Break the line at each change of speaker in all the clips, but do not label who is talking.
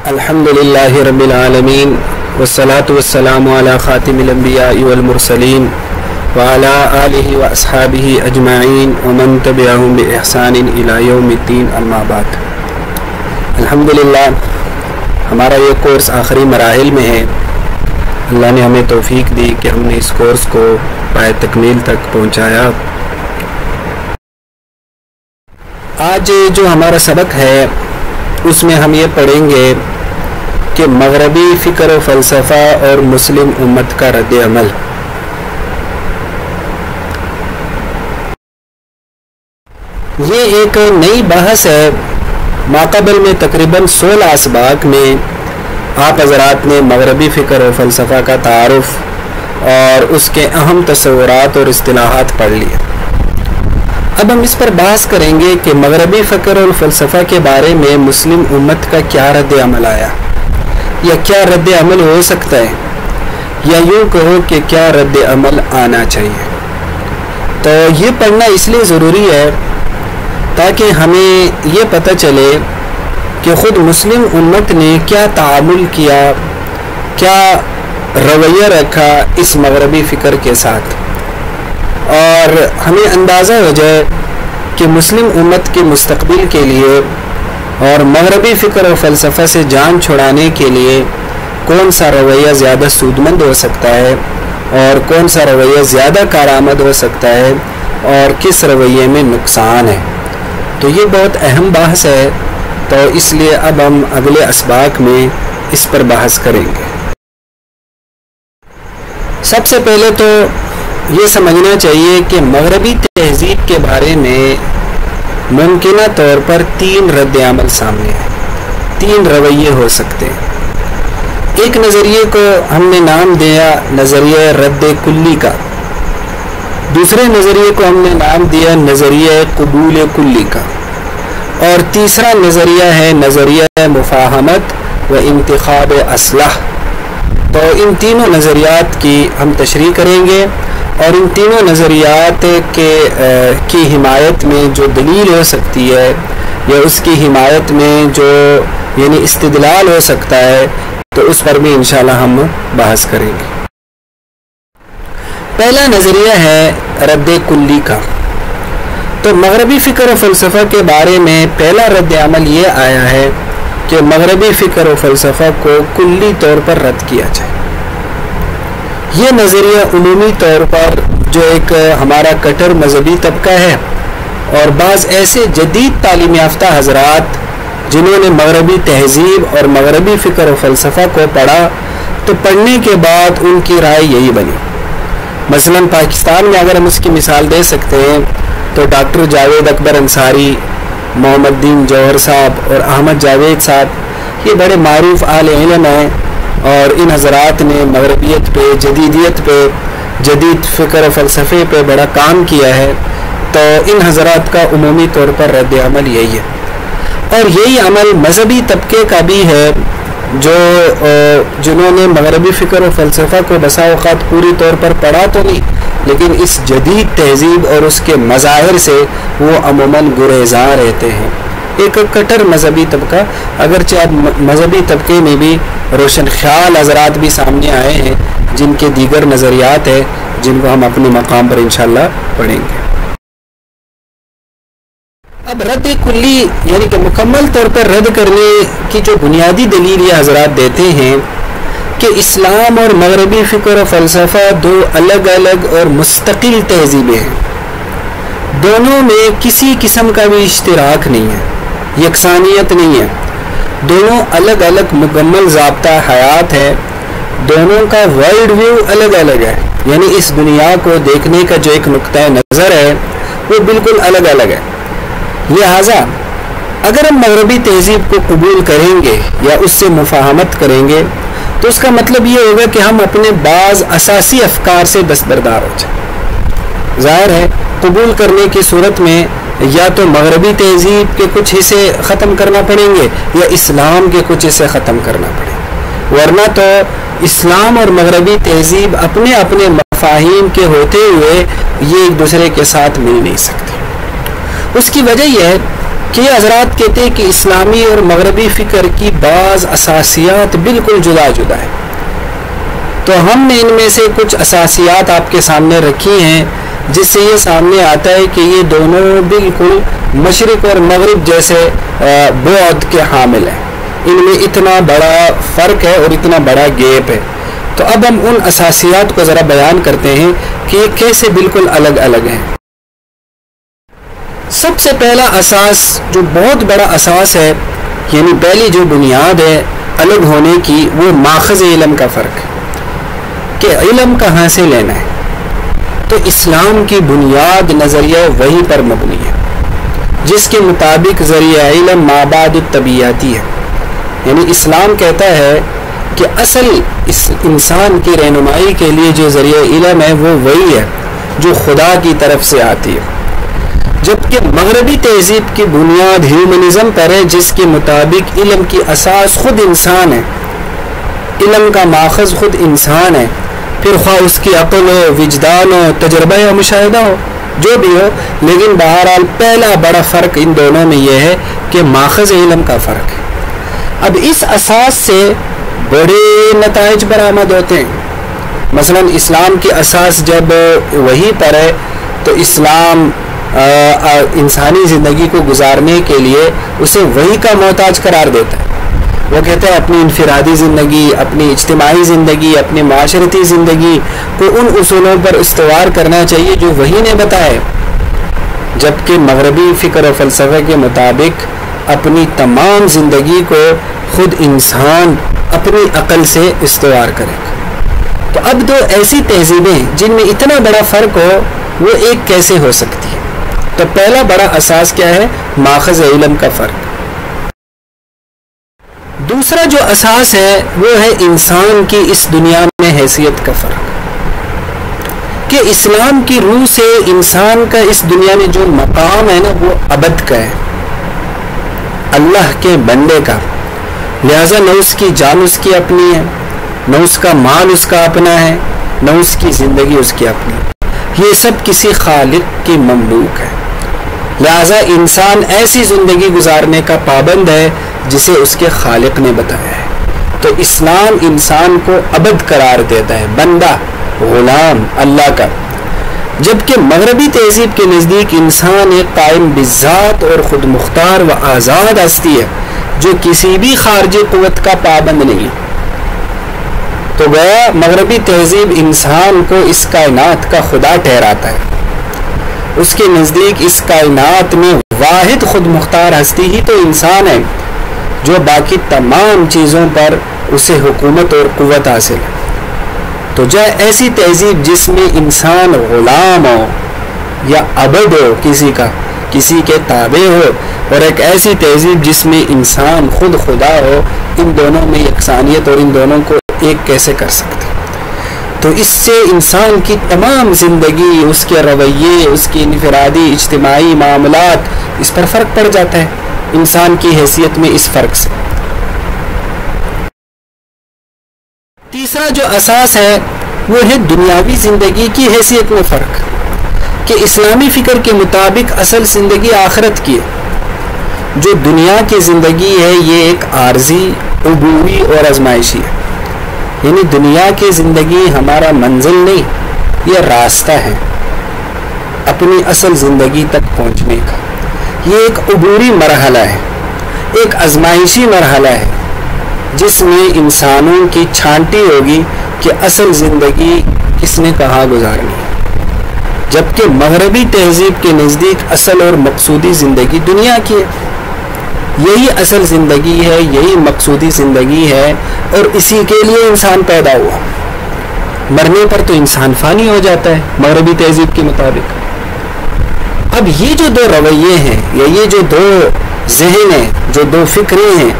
الحمدللہ رب العالمین والصلاة والسلام علی خاتم الانبیاء والمرسلین وعلی آلہ واصحابہ اجمعین ومن تبعہم بإحسان الی یوم الدین اما بعد۔ الحمدللہ ہمارا یہ کورس آخری مراحل میں ہے۔ اللہ نے ہمیں توفیق دی کہ ہم نے اس کورس کو پائے تکمیل تک پہنچایا۔ آج جو ہمارا سبق ہے اس میں ہم یہ پڑھیں گے کہ مغربی فکر و فلسفہ اور مسلم امت کا رد عمل۔ یہ ایک نئی بحث ہے۔ ماقبل میں تقریباً 16 اسباق میں آپ حضرات نے مغربی فکر و فلسفہ کا تعارف اور اس کے اہم تصورات اور اصطلاحات پڑھ لیے۔ اب ہم اس پر بحث کریں گے کہ مغربی فکر اور فلسفہ کے بارے میں مسلم امت کا کیا رد عمل آیا، یا کیا رد عمل ہو سکتا ہے، یا یوں کہو کہ کیا رد عمل آنا چاہیے۔ تو یہ پڑھنا اس لیے ضروری ہے تاکہ ہمیں یہ پتہ چلے کہ خود مسلم امت نے کیا تعامل کیا، کیا رویہ رکھا اس مغربی فکر کے ساتھ، اور ہمیں اندازہ ہو جائے کہ مسلم امت کے مستقبل کے لیے اور مغربی فکر و فلسفہ سے جان چھڑانے کے لیے کون سا رویہ زیادہ سودمند ہو سکتا ہے اور کون سا رویہ زیادہ کارآمد ہو سکتا ہے اور کس رویے میں نقصان ہے۔ تو یہ بہت اہم بحث ہے، تو اس لیے اب ہم اگلے اسباق میں اس پر بحث کریں گے۔ سب سے پہلے تو یہ سمجھنا چاہیے کہ مغربی تہذیب کے بارے میں ممکنہ طور پر 3 رد عمل سامنے ہیں، 3 رویے ہو سکتے ہیں۔ ایک نظریے کو ہم نے نام دیا نظریہ رد کلی کا، دوسرے نظریے کو ہم نے نام دیا نظریہ قبول کلی کا، اور تیسرا نظریہ ہے نظریہ مفاہمت و انتخاب اصلاح۔ تو ان تینوں نظریات کی ہم تشریح کریں گے، اور ان تینوں نظریات کی حمایت میں جو دلیل ہو سکتی ہے یا اس کی حمایت میں جو یعنی استدلال ہو سکتا ہے، تو اس پر بھی انشاءاللہ ہم بحث کریں گے۔ پہلا نظریہ ہے رد کلی کا۔ تو مغربی فکر و فلسفہ کے بارے میں پہلا رد عمل یہ آیا ہے کہ مغربی فکر و فلسفہ کو کلی طور پر رد کیا جائے۔ یہ نظریہ عمومی طور پر جو ایک ہمارا کٹر مذہبی طبقہ ہے اور بعض ایسے جدید تعلیم یافتہ حضرات جنہوں نے مغربی تہذیب اور مغربی فکر و فلسفہ کو پڑھا، تو پڑھنے کے بعد ان کی رائے یہی بنی۔ مثلا پاکستان میں اگر ہم اس کی مثال دے سکتے ہیں تو ڈاکٹر جاوید اکبر انصاری، محمد دین جوہر صاحب اور احمد جاوید صاحب، یہ بڑے معروف اہل علم ہیں، اور ان حضرات نے مغربیت پہ، جدیدیت پہ، جدید فکر و فلسفے پہ بڑا کام کیا ہے۔ تو ان حضرات کا عمومی طور پر رد عمل یہی ہے، اور یہی عمل مذہبی طبقے کا بھی ہے جنہوں نے مغربی فکر و فلسفہ کو بسا اوقات پوری طور پر پڑھا تو نہیں، لیکن اس جدید تہذیب اور اس کے مظاہر سے وہ عموماً گریزاں رہتے ہیں۔ ایک کٹر مذہبی طبقہ، اگرچہ اب مذہبی طبقے میں بھی روشن خیال حضرات بھی سامنے آئے ہیں جن کے دیگر نظریات ہیں جن کو ہم اپنے مقام پر انشاءاللہ پڑھیں گے۔ اب رد کلی یعنی کہ مکمل طور پر رد کرنے کی جو بنیادی دلیل یہ حضرات دیتے ہیں کہ اسلام اور مغربی فکر و فلسفہ 2 الگ الگ اور مستقل تہذیبیں ہیں، دونوں میں کسی قسم کا بھی اشتراک نہیں ہے، یکسانیت نہیں ہے، دونوں الگ الگ مکمل ضابطہ حیات ہے، دونوں کا ورلڈ ویو الگ الگ ہے، یعنی اس دنیا کو دیکھنے کا جو ایک نقطہ نظر ہے وہ بالکل الگ الگ ہے۔ لہٰذا اگر ہم مغربی تہذیب کو قبول کریں گے یا اس سے مفاہمت کریں گے تو اس کا مطلب یہ ہوگا کہ ہم اپنے بعض اساسی افکار سے دستبردار ہو جائیں۔ ظاہر ہے قبول کرنے کی صورت میں یا تو مغربی تہذیب کے کچھ حصے ختم کرنا پڑیں گے یا اسلام کے کچھ حصے ختم کرنا پڑیں گے، ورنہ تو اسلام اور مغربی تہذیب اپنے اپنے مفاہیم کے ہوتے ہوئے یہ ایک دوسرے کے ساتھ مل نہیں سکتے۔ اس کی وجہ یہ ہے کہ یہ حضرات کہتے ہیں کہ اسلامی اور مغربی فکر کی بعض اساسیات بالکل جدا جدا ہے. تو ہم نے ان میں سے کچھ اساسیات آپ کے سامنے رکھی ہیں جس سے یہ سامنے آتا ہے کہ یہ دونوں بالکل مشرق اور مغرب جیسے بعد کے حامل ہیں. ان میں اتنا بڑا فرق ہے اور اتنا بڑا گیپ ہے. تو اب ہم ان اساسیات کو ذرا بیان کرتے ہیں کہ یہ کیسے بالکل الگ الگ ہیں. سب سے پہلا اساس جو بہت بڑا اساس ہے، یعنی پہلی جو بنیاد ہے الگ ہونے کی، وہ ماخذ علم کا فرق ہے کہ علم کہاں سے لینا ہے. تو اسلام کی بنیاد نظریہ وحی پر مبنی ہے جس کے مطابق ذریعہ علم مابعد الطبیعیاتی ہے. یعنی اسلام کہتا ہے کہ اصل اس انسان کی رہنمائی کے لیے جو ذریعہ علم ہے وہ وہی ہے جو خدا کی طرف سے آتی ہے، جبکہ مغربی تہذیب کی بنیاد ہیومنزم پر ہے جس کے مطابق علم کی اساس خود انسان ہے، علم کا ماخذ خود انسان ہے، پھر خواہ اس کی عقل ہو، وجدان ہو، تجربہ ہو، مشاہدہ ہو، جو بھی ہو. لیکن بہرحال پہلا بڑا فرق ان دونوں میں یہ ہے کہ ماخذ علم کا فرق ہے. اب اس اساس سے بڑے نتائج برآمد ہوتے ہیں. مثلا اسلام کی اساس جب وحی پر ہے تو اسلام انسانی زندگی کو گزارنے کے لیے اسے وحی کا محتاج قرار دیتا ہے. وہ کہتا ہے اپنی انفرادی زندگی، اپنی اجتماعی زندگی، اپنی معاشرتی زندگی کو ان اصولوں پر استوار کرنا چاہیے جو وحی نے بتایا. جبکہ مغربی فکر و فلسفہ کے مطابق اپنی تمام زندگی کو خود انسان اپنی عقل سے استوار کرے گا. تو اب دو ایسی تہذیبیں جن میں اتنا بڑا فرق ہو وہ ایک کیسے ہو سکتی ہے؟ تو پہلا بڑا اساس کیا ہے؟ ماخذ علم کا فرق. دوسرا جو اساس ہے وہ ہے انسان کی اس دنیا میں حیثیت کا فرق، کہ اسلام کی روح سے انسان کا اس دنیا میں جو مقام ہے نا وہ ابد کا ہے، اللہ کے بندے کا. لہذا نہ اس کی جان اس کی اپنی ہے، نہ اس کا مال اس کا اپنا ہے، نہ اس کی زندگی اس کی اپنی. یہ سب کسی خالق کی مملوک ہے. لہذا انسان ایسی زندگی گزارنے کا پابند ہے جسے اس کے خالق نے بتایا ہے. تو اسلام انسان کو ابد قرار دیتا ہے، بندہ، غلام اللہ کا. جبکہ مغربی تہذیب کے نزدیک انسان ایک قائم بذات اور خود مختار و آزاد ہستی ہے جو کسی بھی خارجی قوت کا پابند نہیں. تو گویا مغربی تہذیب انسان کو اس کائنات کا خدا ٹھہراتا ہے. اس کے نزدیک اس کائنات میں واحد خود مختار ہستی ہی تو انسان ہے جو باقی تمام چیزوں پر اسے حکومت اور قوت حاصل ہے. تو جو ایسی تہذیب جس میں انسان غلام ہو یا عبد ہو کسی کا، کسی کے تابع ہو، اور ایک ایسی تہذیب جس میں انسان خود خدا ہو، ان دونوں میں یکسانیت اور ان دونوں کو ایک کیسے کر سکتے؟ تو اس سے انسان کی تمام زندگی، اس کے رویے، اس کی انفرادی اجتماعی معاملات، اس پر فرق پڑ جاتا ہے انسان کی حیثیت میں اس فرق سے. تیسرا جو اساس ہے وہ ہے دنیاوی زندگی کی حیثیت میں فرق، کہ اسلامی فکر کے مطابق اصل زندگی آخرت کی ہے. جو دنیا کی زندگی ہے یہ ایک عارضی، عبوری اور آزمائشی ہے. یعنی دنیا کی زندگی ہمارا منزل نہیں، یہ راستہ ہے اپنی اصل زندگی تک پہنچنے کا. یہ ایک عبوری مرحلہ ہے، ایک آزمائشی مرحلہ ہے جس میں انسانوں کی چھانٹی ہوگی کہ اصل زندگی کس نے کہاں گزارنی ہے. جبکہ مغربی تہذیب کے نزدیک اصل اور مقصودی زندگی دنیا کی ہے. یہی اصل زندگی ہے، یہی مقصودی زندگی ہے، اور اسی کے لیے انسان پیدا ہوا. مرنے پر تو انسان فانی ہو جاتا ہے مغربی تہذیب کے مطابق. اب یہ جو دو رویے ہیں یا یہ جو دو ذہن ہیں، جو دو فکریں ہیں،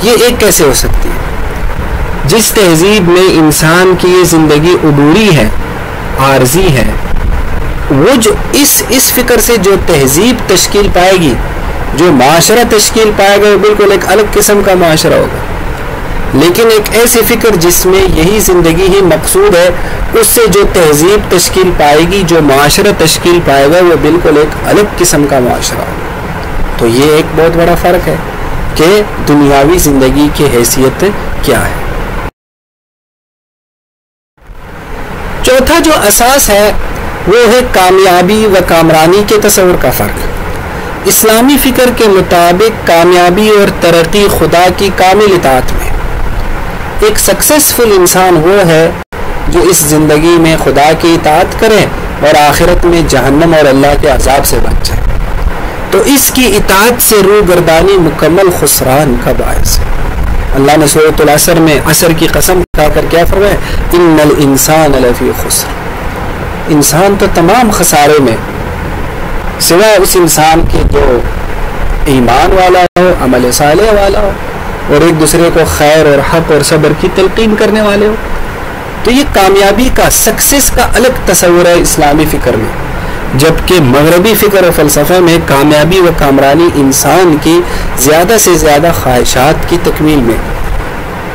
یہ ایک کیسے ہو سکتی ہے؟ جس تہذیب میں انسان کی یہ زندگی عبوری ہے، عارضی ہے، وہ جو اس فکر سے جو تہذیب تشکیل پائے گی، جو معاشرہ تشکیل پائے گا، وہ بالکل ایک الگ قسم کا معاشرہ ہوگا. لیکن ایک ایسی فکر جس میں یہی زندگی ہی مقصود ہے، اس سے جو تہذیب تشکیل پائے گی، جو معاشرہ تشکیل پائے گا، وہ بالکل ایک الگ قسم کا معاشرہ ہوگا. تو یہ ایک بہت بڑا فرق ہے کہ دنیاوی زندگی کی حیثیت کیا ہے۔ چوتھا جو اساس ہے وہ ہے کامیابی و کامرانی کے تصور کا فرق۔ اسلامی فکر کے مطابق کامیابی اور ترقی خدا کی کامل اطاعت میں۔ ایک سکسیسفل انسان وہ ہے جو اس زندگی میں خدا کی اطاعت کرے اور آخرت میں جہنم اور اللہ کے عذاب سے بچ جائے۔ تو اس کی اطاعت سے روگردانی مکمل خسران کا باعث ہے۔ اللہ نے سورۃ العصر میں عصر کی قسم کھا کر کیا فرمایا؟ ان الانسان لفی خسر، انسان تو تمام خسارے میں سوائے اس انسان کے جو ایمان والا ہو، عمل صالح والا ہو اور ایک دوسرے کو خیر اور حق اور صبر کی تلقین کرنے والے ہو۔ تو یہ کامیابی کا، سکسیس کا الگ تصور ہے اسلامی فکر میں، جبکہ مغربی فکر و فلسفہ میں کامیابی و کامرانی انسان کی زیادہ سے زیادہ خواہشات کی تکمیل میں۔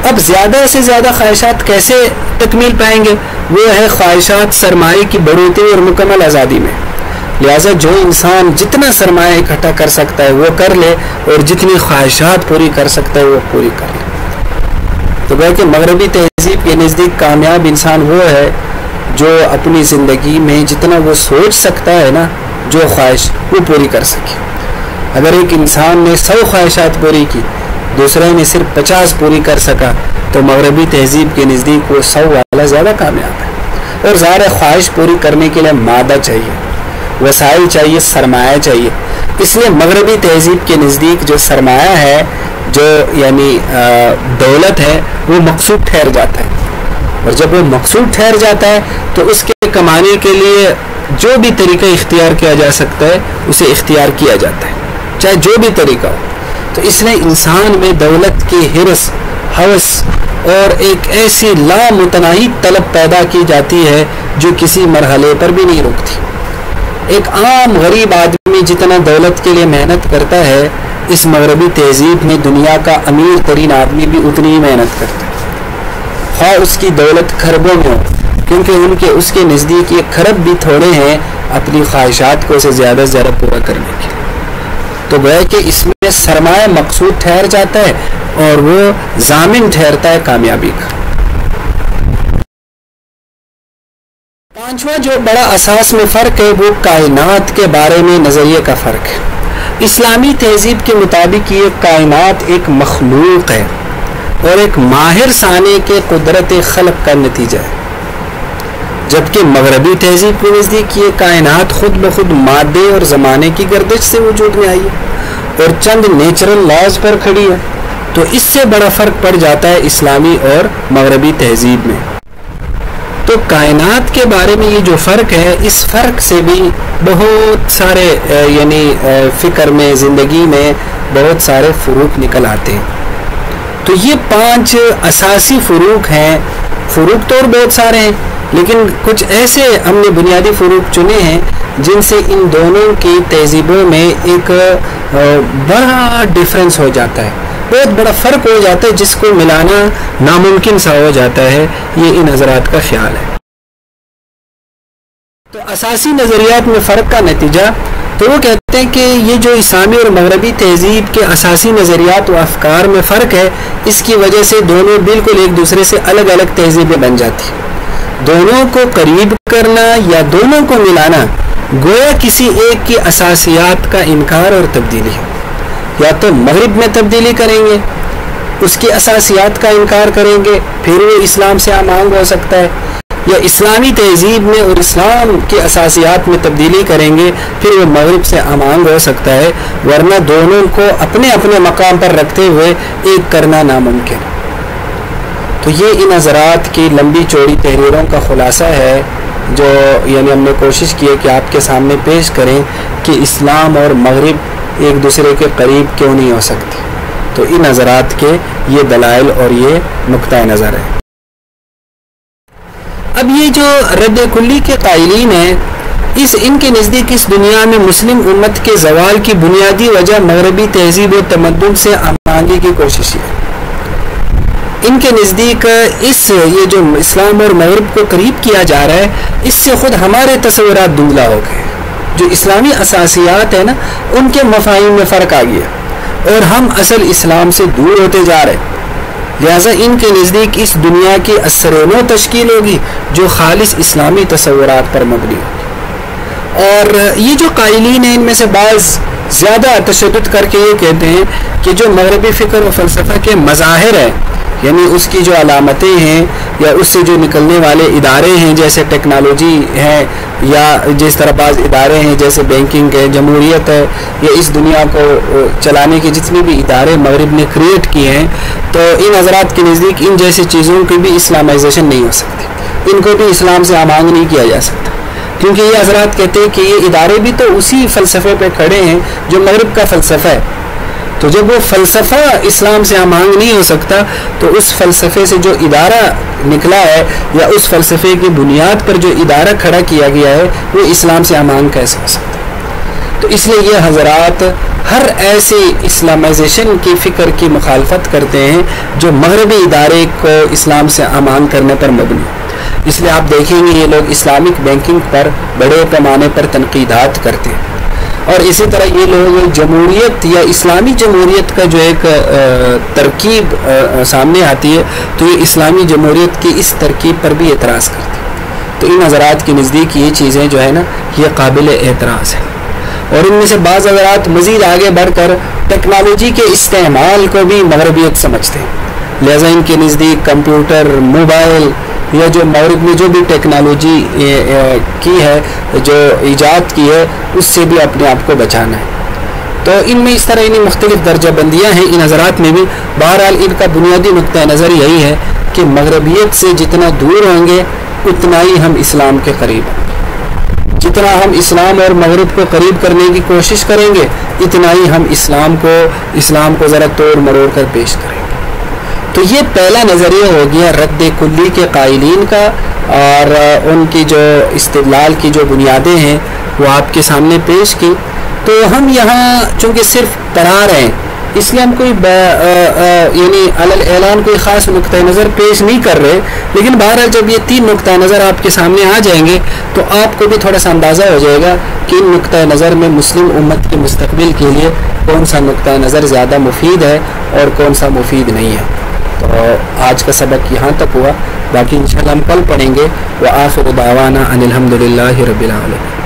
اب زیادہ سے زیادہ خواہشات کیسے تکمیل پائیں گے؟ وہ ہے خواہشات سرمایہ کی بڑھوتری اور مکمل آزادی میں۔ لہٰذا جو انسان جتنا سرمایہ اکٹھا کر سکتا ہے وہ کر لے، اور جتنی خواہشات پوری کر سکتا ہے وہ پوری کر لے۔ تو گویا کہ مغربی تہذیب کے نزدیک کامیاب انسان وہ ہے جو اپنی زندگی میں جتنا وہ سوچ سکتا ہے نا، جو خواہش وہ پوری کر سکے۔ اگر ایک انسان نے 100 خواہشات پوری کی، دوسرے نے صرف 50 پوری کر سکا، تو مغربی تہذیب کے نزدیک وہ 100 والا زیادہ کامیاب ہے۔ اور ظاہر خواہش پوری کرنے کے لیے مادہ چاہیے، وسائل چاہیے، سرمایہ چاہیے۔ اس لیے مغربی تہذیب کے نزدیک جو سرمایہ ہے، جو یعنی دولت ہے، وہ مقصود ٹھہر جاتا ہے، اور جب وہ مقصود ٹھہر جاتا ہے تو اس کے کمانے کے لیے جو بھی طریقہ اختیار کیا جا سکتا ہے اسے اختیار کیا جاتا ہے، چاہے جو بھی طریقہ ہو۔ تو اس لیے انسان میں دولت کی حرص، ہوس اور ایک ایسی لامتناہی طلب پیدا کی جاتی ہے جو کسی مرحلے پر بھی نہیں رکتی۔ ایک عام غریب آدمی جتنا دولت کے لیے محنت کرتا ہے، اس مغربی تہذیب میں دنیا کا امیر ترین آدمی بھی اتنی ہی محنت کرتا ہے، خواہ اس کی دولت خربوں میں ہو، کیونکہ اس کے نزدیک یہ خرب بھی تھوڑے ہیں اپنی خواہشات کو اسے زیادہ سے زیادہ پورا کرنے کے لیے۔ تو گویا کہ اس میں سرمایہ مقصود ٹھہر جاتا ہے اور وہ ضامن ٹھہرتا ہے کامیابی کا۔ پانچواں جو بڑا اساس میں فرق ہے وہ کائنات کے بارے میں نظریے کا فرق ہے۔ اسلامی تہذیب کے مطابق یہ کائنات ایک مخلوق ہے اور ایک ماہر ثانی کے قدرت خلق کا نتیجہ ہے، جبکہ مغربی تہذیب کے نزدیک یہ کائنات خود بخود مادے اور زمانے کی گردش سے وجود میں آئی ہے اور چند نیچرل لاز پر کھڑی ہے۔ تو اس سے بڑا فرق پڑ جاتا ہے اسلامی اور مغربی تہذیب میں۔ تو کائنات کے بارے میں یہ جو فرق ہے، اس فرق سے بھی بہت سارے یعنی فکر میں، زندگی میں بہت سارے فروق نکل آتے ہیں۔ تو یہ 5 اساسی فروق ہیں۔ فروق تو اور بہت سارے ہیں، لیکن کچھ ایسے ہم نے بنیادی فروق چنے ہیں جن سے ان دونوں کی تہذیبوں میں ایک بڑا ڈفرینس ہو جاتا ہے، بہت بڑا فرق ہو جاتا ہے، جس کو ملانا ناممکن سا ہو جاتا ہے۔ یہ ان حضرات کا خیال ہے۔ تو اساسی نظریات میں فرق کا نتیجہ، تو وہ کہتے ہیں کہ یہ جو اسلامی اور مغربی تہذیب کے اساسی نظریات و افکار میں فرق ہے، اس کی وجہ سے دونوں بالکل ایک دوسرے سے الگ الگ تہذیبیں بن جاتی ہیں۔ دونوں کو قریب کرنا یا دونوں کو ملانا گویا کسی ایک کی اساسیات کا انکار اور تبدیلی ہے۔ یا تو مغرب میں تبدیلی کریں گے، اس کی اساسیات کا انکار کریں گے، پھر وہ اسلام سے آمانگ ہو سکتا ہے، یا اسلامی تہذیب میں اور اسلام کی اساسیات میں تبدیلی کریں گے، پھر وہ مغرب سے آمانگ ہو سکتا ہے، ورنہ دونوں کو اپنے اپنے مقام پر رکھتے ہوئے ایک کرنا ناممکن۔ تو یہ ان حضرات کی لمبی چوڑی تحریروں کا خلاصہ ہے، جو یعنی ہم نے کوشش کی ہے کہ آپ کے سامنے پیش کریں کہ اسلام اور مغرب ایک دوسرے کے قریب کیوں نہیں ہو سکتے۔ تو ان حضرات کے یہ دلائل اور یہ نقطہ نظر ہے۔ اب یہ جو رد کلی کے قائلین ہیں، ان کے نزدیک اس دنیا میں مسلم امت کے زوال کی بنیادی وجہ مغربی تہذیب و تمدن سے آمانگی کی کوشش ہے۔ ان کے نزدیک یہ جو اسلام اور مغرب کو قریب کیا جا رہا ہے، اس سے خود ہمارے تصورات دھندلا ہو گئے، جو اسلامی اساسیات ہیں نا ان کے مفاہیم میں فرق آ گیا اور ہم اصل اسلام سے دور ہوتے جا رہے ہیں. لہٰذا ان کے نزدیک اس دنیا کی اثر و نو تشکیل ہوگی جو خالص اسلامی تصورات پر مبنی ہوگی. اور یہ جو قائلین ہیں ان میں سے بعض زیادہ تشدد کر کے یہ کہتے ہیں کہ جو مغربی فکر و فلسفہ کے مظاہر ہیں یعنی اس کی جو علامتیں ہیں یا اس سے جو نکلنے والے ادارے ہیں جیسے ٹیکنالوجی ہے یا جس طرح بعض ادارے ہیں جیسے بینکنگ ہے, جمہوریت ہے, یا اس دنیا کو چلانے کے جتنے بھی ادارے مغرب نے کریٹ کیے ہیں, تو ان حضرات کے نزدیک ان جیسی چیزوں کی بھی اسلامائزیشن نہیں ہو سکتی, ان کو بھی اسلام سے آمانگ نہیں کیا جا سکتا, کیونکہ یہ حضرات کہتے ہیں کہ یہ ادارے بھی تو اسی فلسفے پہ کھڑے ہیں جو مغرب کا فلسفہ ہے. تو جب وہ فلسفہ اسلام سے آمانگ نہیں ہو سکتا تو اس فلسفے سے جو ادارہ نکلا ہے یا اس فلسفے کی بنیاد پر جو ادارہ کھڑا کیا گیا ہے وہ اسلام سے آمانگ کیسے ہو سکتا ہے؟ تو اس لیے یہ حضرات ہر ایسے اسلامائزیشن کی فکر کی مخالفت کرتے ہیں جو مغربی ادارے کو اسلام سے آمانگ کرنے پر مبنی ہے. اس لیے آپ دیکھیں گے یہ لوگ اسلامک بینکنگ پر بڑے پیمانے پر تنقیدات کرتے ہیں, اور اسی طرح یہ لوگ جمہوریت یا اسلامی جمہوریت کا جو ایک ترکیب سامنے آتی ہے تو یہ اسلامی جمہوریت کی اس ترکیب پر بھی اعتراض کرتے ہیں. تو ان حضرات کے نزدیک یہ چیزیں جو ہے نا یہ قابل اعتراض ہیں, اور ان میں سے بعض حضرات مزید آگے بڑھ کر ٹیکنالوجی کے استعمال کو بھی مغربیت سمجھتے ہیں. لہذا ان کے نزدیک کمپیوٹر, موبائل یا جو مغرب میں جو بھی ٹیکنالوجی کی ہے, جو ایجاد کی ہے, اس سے بھی اپنے آپ کو بچانا ہے. تو ان میں اس طرح انہیں مختلف درجہ بندیاں ہیں ان حضرات میں بھی. بہرحال ان کا بنیادی نقطہ نظر یہی ہے کہ مغربیت سے جتنا دور ہوں گے اتنا ہی ہم اسلام کے قریب ہیں, جتنا ہم اسلام اور مغرب کو قریب کرنے کی کوشش کریں گے اتنا ہی ہم اسلام کو ذرا توڑ مروڑ کر پیش کریں گے. تو یہ پہلا نظریہ ہو گیا رد کلی کے قائلین کا, اور ان کی جو استدلال کی جو بنیادیں ہیں وہ آپ کے سامنے پیش کی. تو ہم یہاں چونکہ صرف پڑھا رہے ہیں اس لیے ہم کوئی یعنی علل اعلان کوئی خاص نقطۂ نظر پیش نہیں کر رہے, لیکن بہرحال جب یہ 3 نقطۂ نظر آپ کے سامنے آ جائیں گے تو آپ کو بھی تھوڑا سا اندازہ ہو جائے گا کہ ان نقطۂ نظر میں مسلم امت کے مستقبل کے لیے کون سا نقطۂ نظر زیادہ مفید ہے اور کون سا مفید نہیں ہے. تو آج کا سبق یہاں تک ہوا, باقی انشاءاللہ ہم کل پڑھیں گے. وآخر دعوانا ان الحمد للہ رب العالمین.